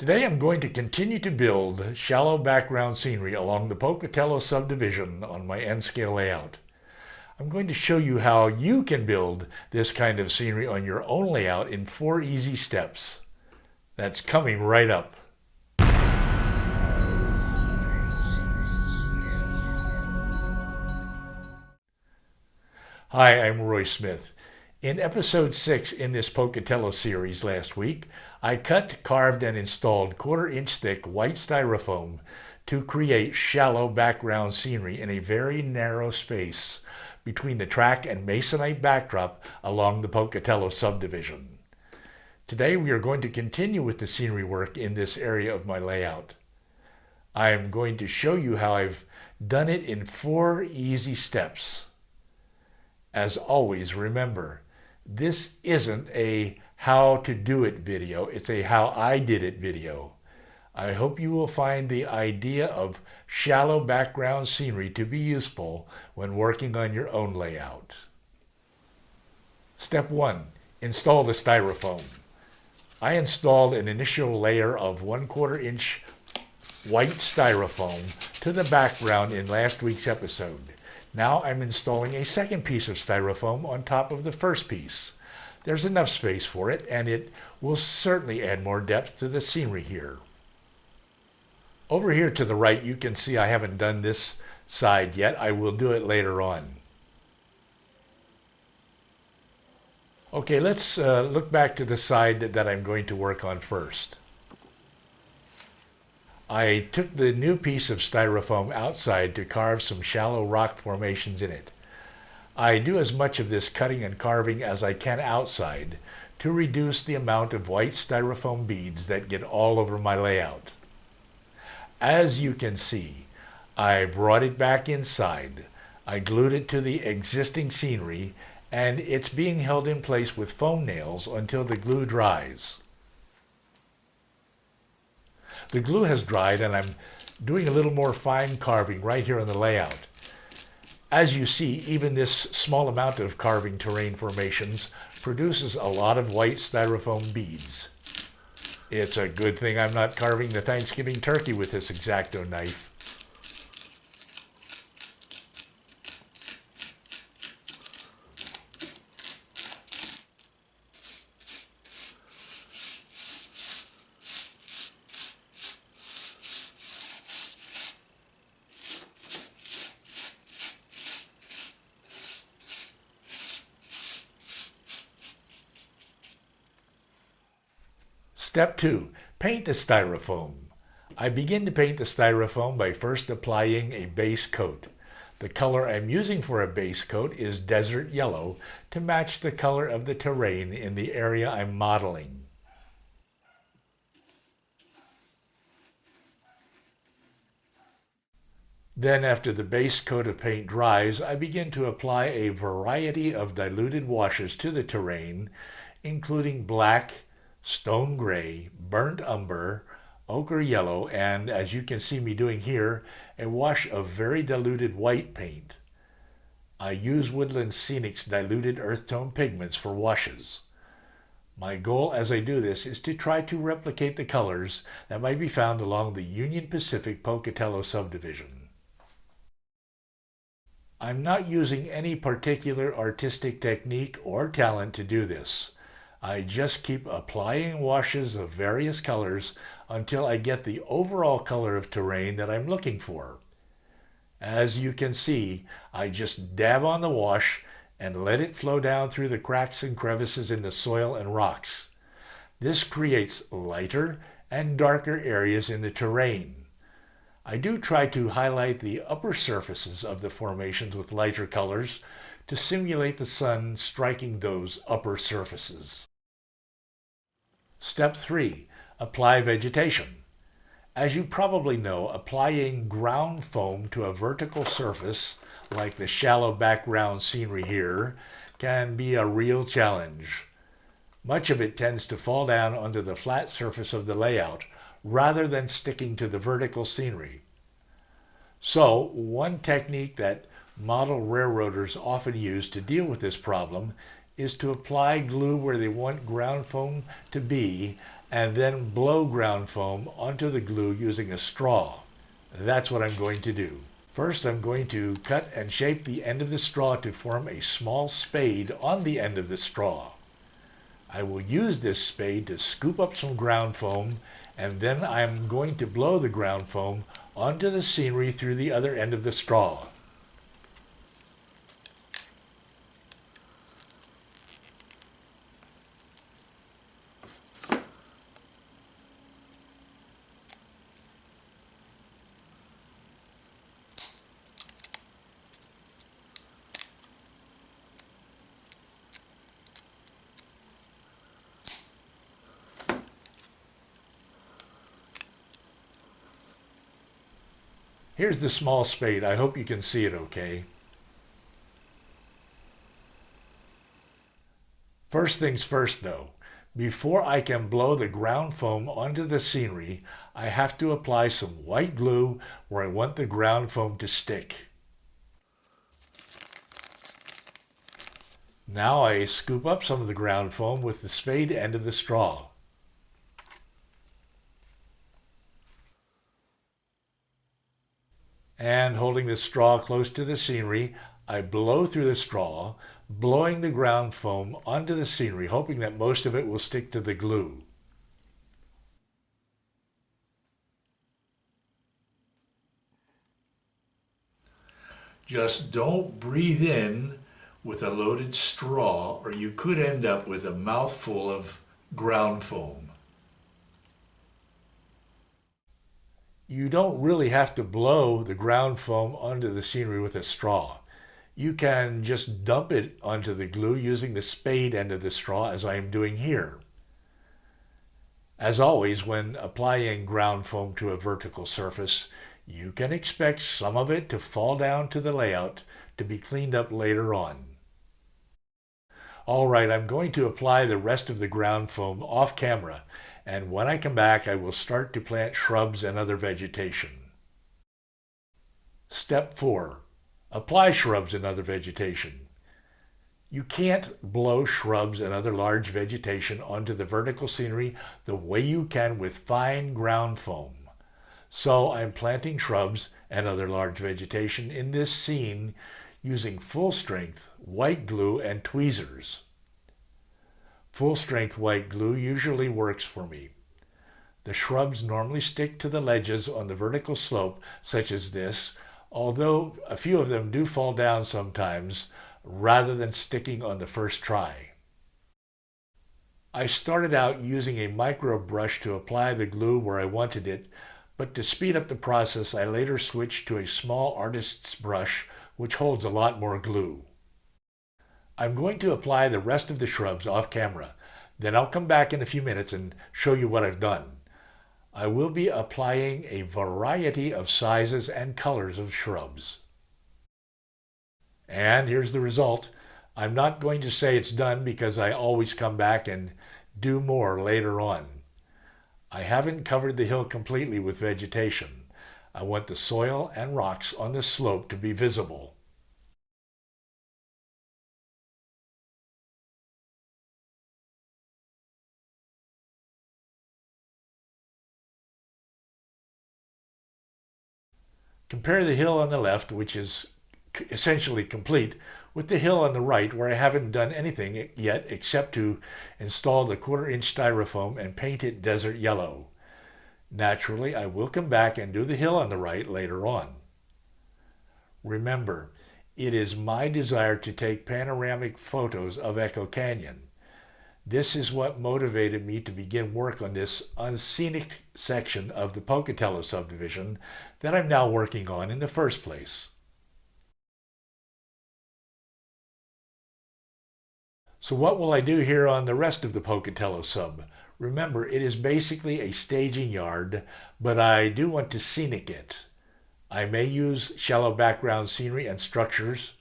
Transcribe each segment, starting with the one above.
Today I'm going to continue to build shallow background scenery along the Pocatello Subdivision on my N-scale layout. I'm going to show you how you can build this kind of scenery on your own layout in 4 easy steps. That's coming right up. Hi, I'm Roy Smith. In episode 6 in this Pocatello series last week, I cut, carved, and installed 1/4-inch thick white styrofoam to create shallow background scenery in a very narrow space between the track and masonite backdrop along the Pocatello Subdivision. Today we are going to continue with the scenery work in this area of my layout. I am going to show you how I've done it in 4 easy steps. As always, remember, this isn't a how to do it video, it's a how I did it video. I hope you will find the idea of shallow background scenery to be useful when working on your own layout. Step 1. Install the styrofoam. I installed an initial layer of 1/4-inch white styrofoam to the background in last week's episode. Now I'm installing a second piece of styrofoam on top of the first piece. There's enough space for it, and it will certainly add more depth to the scenery here. Over here to the right, you can see I haven't done this side yet. I will do it later on. Okay, let's look back to the side that I'm going to work on first. I took the new piece of styrofoam outside to carve some shallow rock formations in it. I do as much of this cutting and carving as I can outside to reduce the amount of white styrofoam beads that get all over my layout. As you can see, I brought it back inside. I glued it to the existing scenery, and it's being held in place with foam nails until the glue dries. The glue has dried, and I'm doing a little more fine carving right here on the layout. As you see, even this small amount of carving terrain formations produces a lot of white styrofoam beads. It's a good thing I'm not carving the Thanksgiving turkey with this X-Acto knife. Step 2. Paint the styrofoam. I begin to paint the styrofoam by first applying a base coat. The color I'm using for a base coat is desert yellow to match the color of the terrain in the area I'm modeling. Then, after the base coat of paint dries, I begin to apply a variety of diluted washes to the terrain, including black, stone gray, burnt umber, ochre yellow, and, as you can see me doing here, a wash of very diluted white paint. I use Woodland Scenic's diluted earth tone pigments for washes. My goal as I do this is to try to replicate the colors that might be found along the Union Pacific Pocatello Subdivision. I'm not using any particular artistic technique or talent to do this. I just keep applying washes of various colors until I get the overall color of terrain that I'm looking for. As you can see, I just dab on the wash and let it flow down through the cracks and crevices in the soil and rocks. This creates lighter and darker areas in the terrain. I do try to highlight the upper surfaces of the formations with lighter colors to simulate the sun striking those upper surfaces. Step 3. Apply vegetation. As you probably know, applying ground foam to a vertical surface, like the shallow background scenery here, can be a real challenge. Much of it tends to fall down onto the flat surface of the layout, rather than sticking to the vertical scenery. So, one technique that model railroaders often use to deal with this problem is to apply glue where they want ground foam to be and then blow ground foam onto the glue using a straw. That's what I'm going to do. First, I'm going to cut and shape the end of the straw to form a small spade on the end of the straw. I will use this spade to scoop up some ground foam, and then I'm going to blow the ground foam onto the scenery through the other end of the straw. Here's the small spade. I hope you can see it okay. First things first though, before I can blow the ground foam onto the scenery, I have to apply some white glue where I want the ground foam to stick. Now I scoop up some of the ground foam with the spade end of the straw. And holding the straw close to the scenery, I blow through the straw, blowing the ground foam onto the scenery, hoping that most of it will stick to the glue. Just don't breathe in with a loaded straw, or you could end up with a mouthful of ground foam. You don't really have to blow the ground foam onto the scenery with a straw. You can just dump it onto the glue using the spade end of the straw, as I am doing here. As always, when applying ground foam to a vertical surface, you can expect some of it to fall down to the layout to be cleaned up later on. All right, I'm going to apply the rest of the ground foam off camera, and when I come back, I will start to plant shrubs and other vegetation. Step 4. Apply shrubs and other vegetation. You can't blow shrubs and other large vegetation onto the vertical scenery the way you can with fine ground foam. So I'm planting shrubs and other large vegetation in this scene using full-strength white glue and tweezers. Full-strength white glue usually works for me. The shrubs normally stick to the ledges on the vertical slope, such as this, although a few of them do fall down sometimes, rather than sticking on the first try. I started out using a micro brush to apply the glue where I wanted it, but to speed up the process, I later switched to a small artist's brush, which holds a lot more glue. I'm going to apply the rest of the shrubs off camera. Then I'll come back in a few minutes and show you what I've done. I will be applying a variety of sizes and colors of shrubs. And here's the result. I'm not going to say it's done because I always come back and do more later on. I haven't covered the hill completely with vegetation. I want the soil and rocks on the slope to be visible. Compare the hill on the left, which is essentially complete, with the hill on the right, where I haven't done anything yet except to install the 1/4-inch styrofoam and paint it desert yellow. Naturally, I will come back and do the hill on the right later on. Remember, it is my desire to take panoramic photos of Echo Canyon. This is what motivated me to begin work on this unscenic section of the Pocatello Subdivision that I'm now working on in the first place. So what will I do here on the rest of the Pocatello Sub? Remember, it is basically a staging yard, but I do want to scenic it. I may use shallow background scenery and structures,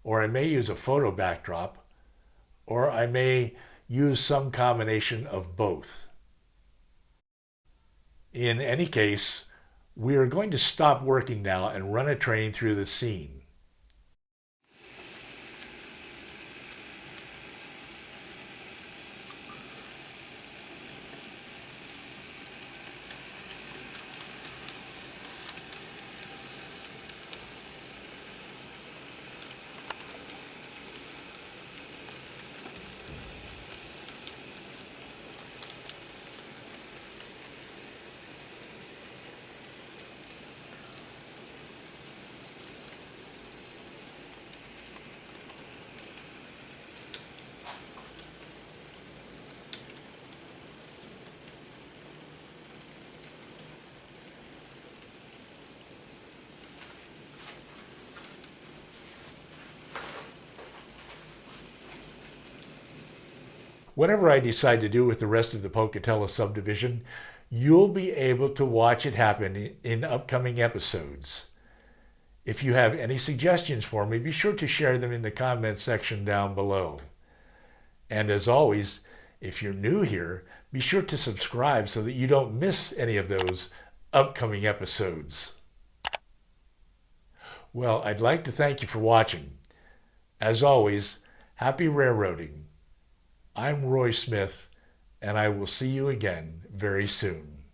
or I may use a photo backdrop, or I may use some combination of both. In any case, we are going to stop working now and run a train through the scene. whatever I decide to do with the rest of the Pocatello subdivision, you'll be able to watch it happen in upcoming episodes. If you have any suggestions for me, be sure to share them in the comments section down below. And as always, if you're new here, be sure to subscribe so that you don't miss any of those upcoming episodes. Well, I'd like to thank you for watching. As always, happy railroading. I'm Roy Smith, and I will see you again very soon.